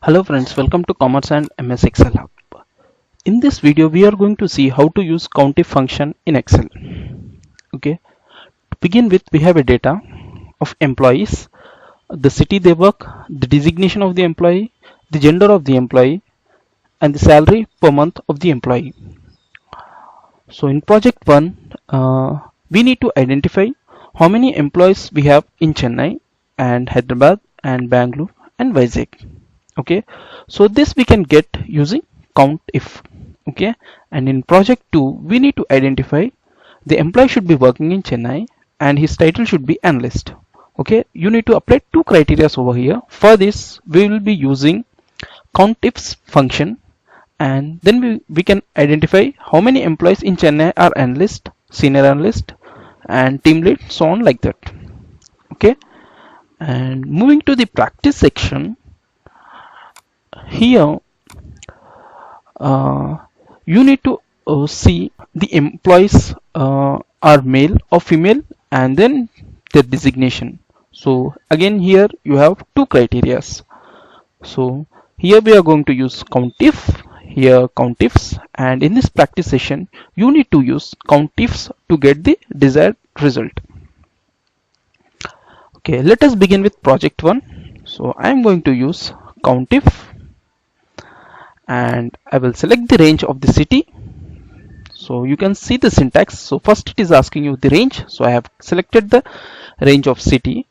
Hello friends, welcome to Commerce and MS Excel Hub. In this video, we are going to see how to use COUNTIF function in Excel. Okay. To begin with, we have a data of employees, the city they work, the designation of the employee, the gender of the employee, and the salary per month of the employee. So in project 1, we need to identify how many employees we have in Chennai and Hyderabad and Bangalore and Vizag. Okay, so this we can get using COUNTIF. Okay, and in project 2 we need to identify the employee should be working in Chennai and his title should be analyst. Okay, you need to apply two criteria over here. For this we will be using COUNTIFs function, and then we can identify how many employees in Chennai are analyst, senior analyst and team lead, so on like that. Okay, and moving to the practice section, here you need to see the employees are male or female and then their designation. So again here you have two criteria. So here we are going to use COUNTIF, here COUNTIFs, and in this practice session you need to use COUNTIFs to get the desired result. Okay, let us begin with project 1. So I am going to use COUNTIF and I will select the range of the city. So you can see the syntax. So first it is asking you the range, so I have selected the range of city.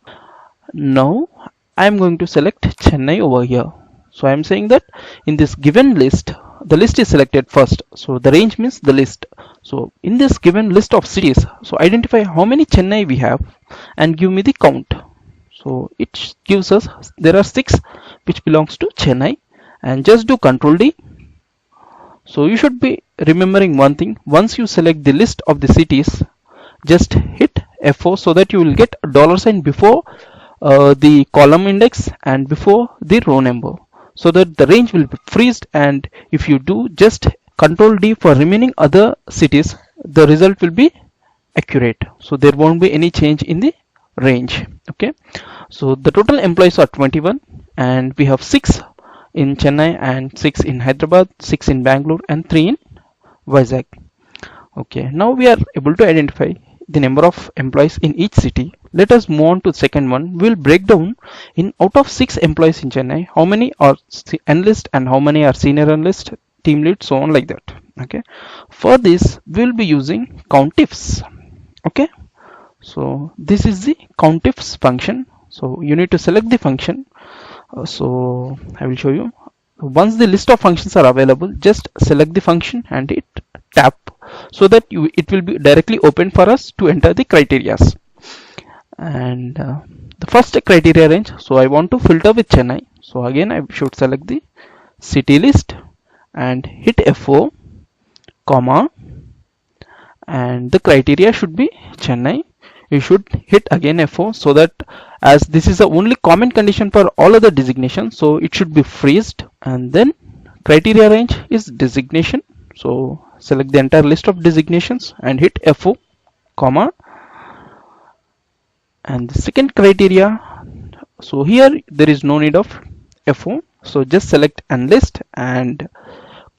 Now I am going to select Chennai over here. So I am saying that in this given list, the list is selected first, so the range means the list. So in this given list of cities, so identify how many Chennai we have and give me the count. So it gives us there are 6 which belongs to Chennai, and just do Control D. So you should be remembering one thing: once you select the list of the cities, just hit F4 so that you will get a $sign before the column index and before the row number, so that the range will be freezed. And if you do just Control D for remaining other cities, the result will be accurate, so there won't be any change in the range. Okay, so the total employees are 21 and we have 6 in Chennai and 6 in Hyderabad, 6 in Bangalore and 3 in Vizag. Okay, now we are able to identify the number of employees in each city. Let us move on to the second one. We'll break down in out of 6 employees in Chennai, how many are analyst and how many are senior analyst, team lead, so on like that. Okay, for this we'll be using COUNTIFs. Okay, so this is the COUNTIFs function. So you need to select the function. So I will show you. Once the list of functions are available, just select the function and hit tab, so that it will be directly open for us to enter the criterias. And the first criteria range, so I want to filter with Chennai, so again I should select the city list and hit F4, comma, and the criteria should be Chennai. You should hit again F4, so that as this is the only common condition for all other designations, so it should be freezed. And then criteria range is designation, so select the entire list of designations and hit F4, comma, and the second criteria, so here there is no need of F4, so just select analyst and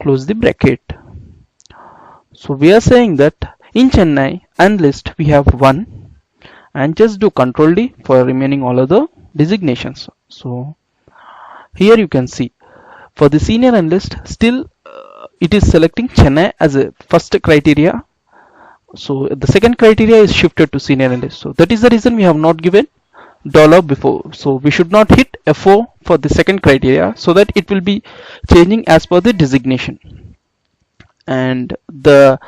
close the bracket. So we are saying that in Chennai analyst we have 1, and just do Control D for remaining all other designations. So here you can see for the senior analyst still it is selecting Chennai as a first criteria, so the second criteria is shifted to senior analyst. So that is the reason we have not given dollar before, so we should not hit F4 for the second criteria, so that it will be changing as per the designation. And the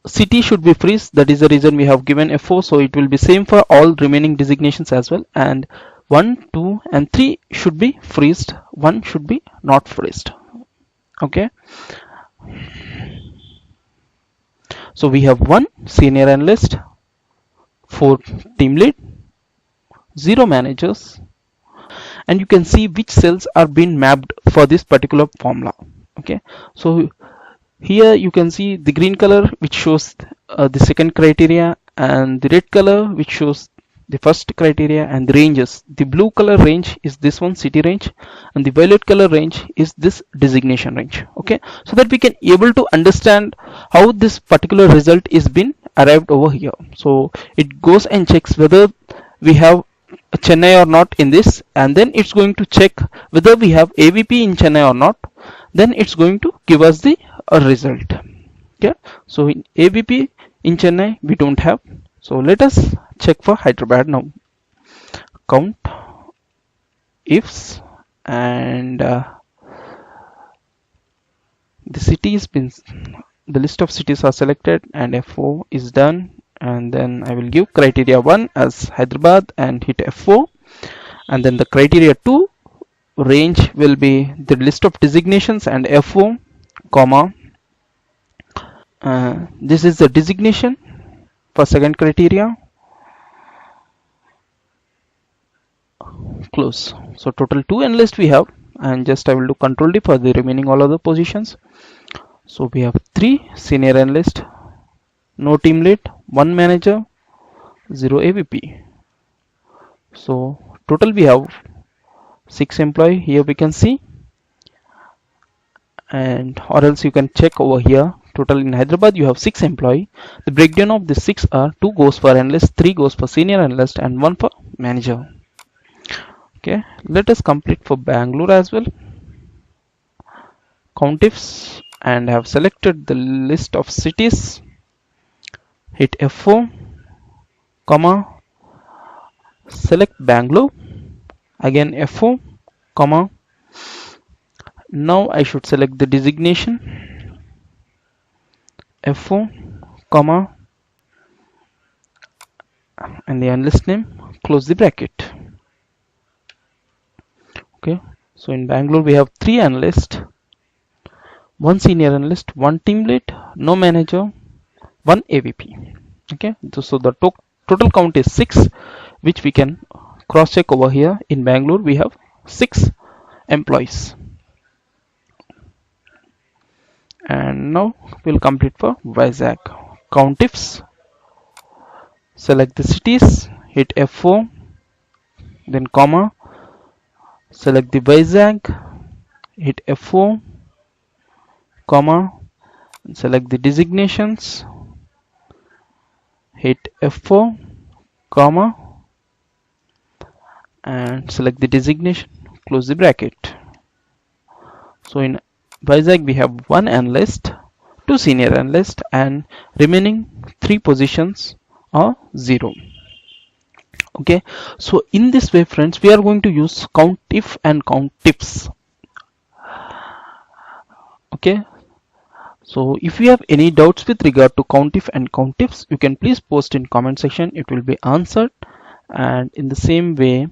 city should be freeze, that is the reason we have given F4, so it will be same for all remaining designations as well. And 1, 2 and 3 should be freezed, 1 should be not freezed. Okay, so we have 1 senior analyst, 4 team lead, 0 managers, and you can see which cells are being mapped for this particular formula. Okay, so here you can see the green color which shows the second criteria, and the red color which shows the first criteria, and the ranges. The blue color range is this one, city range, and the violet color range is this designation range. Okay, so that we can able to understand how this particular result is been arrived over here. So it goes and checks whether we have Chennai or not in this, and then it's going to check whether we have AVP in Chennai or not. Then it's going to give us the result. Okay, so in AVP in Chennai we don't have. So let us check for Hyderabad now. Count ifs, and the city has been, the list of cities are selected, and F4 is done. And then I will give criteria 1 as Hyderabad and hit F4, and then the criteria 2 range will be the list of designations and F4, comma. This is the designation for second criteria. Close. So total 2 analysts we have, and just I will do Control D for the remaining all other positions. So we have 3 senior analysts, no team lead, 1 manager, 0 AVP. So total we have 6 employee here we can see, and or else you can check over here. Total in Hyderabad you have 6 employee. The breakdown of the 6 are 2 goes for analyst, 3 goes for senior analyst, and 1 for manager. Okay, let us complete for Bangalore as well. Countifs, and have selected the list of cities. Hit F4, comma, select Bangalore, again F4, comma. Now I should select the designation, F4, comma, and the analyst name, close the bracket. Okay, so in Bangalore we have 3 analysts, 1 senior analyst, 1 team lead, no manager, 1 AVP. Okay, so the total count is 6, which we can cross check over here. In Bangalore we have 6 employees. And now we'll complete for Vizag. Countifs, select the cities, hit F4, then comma, select the Vizag, hit F4, comma, select the designations, hit F4, comma, and select the designation, close the bracket. So in Vizag we have 1 analyst, 2 senior analysts, and remaining 3 positions are 0. Okay, so in this way friends, we are going to use COUNTIF and COUNTIFS. Okay, so if you have any doubts with regard to COUNTIF and COUNTIFS, you can please post in comment section, it will be answered. And in the same way,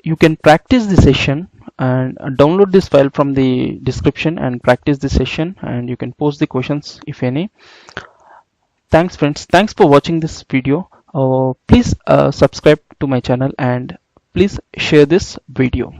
you can practice the session and download this file from the description and practice the session, and you can post the questions if any. Thanks friends, thanks for watching this video. Please subscribe to my channel, and please share this video.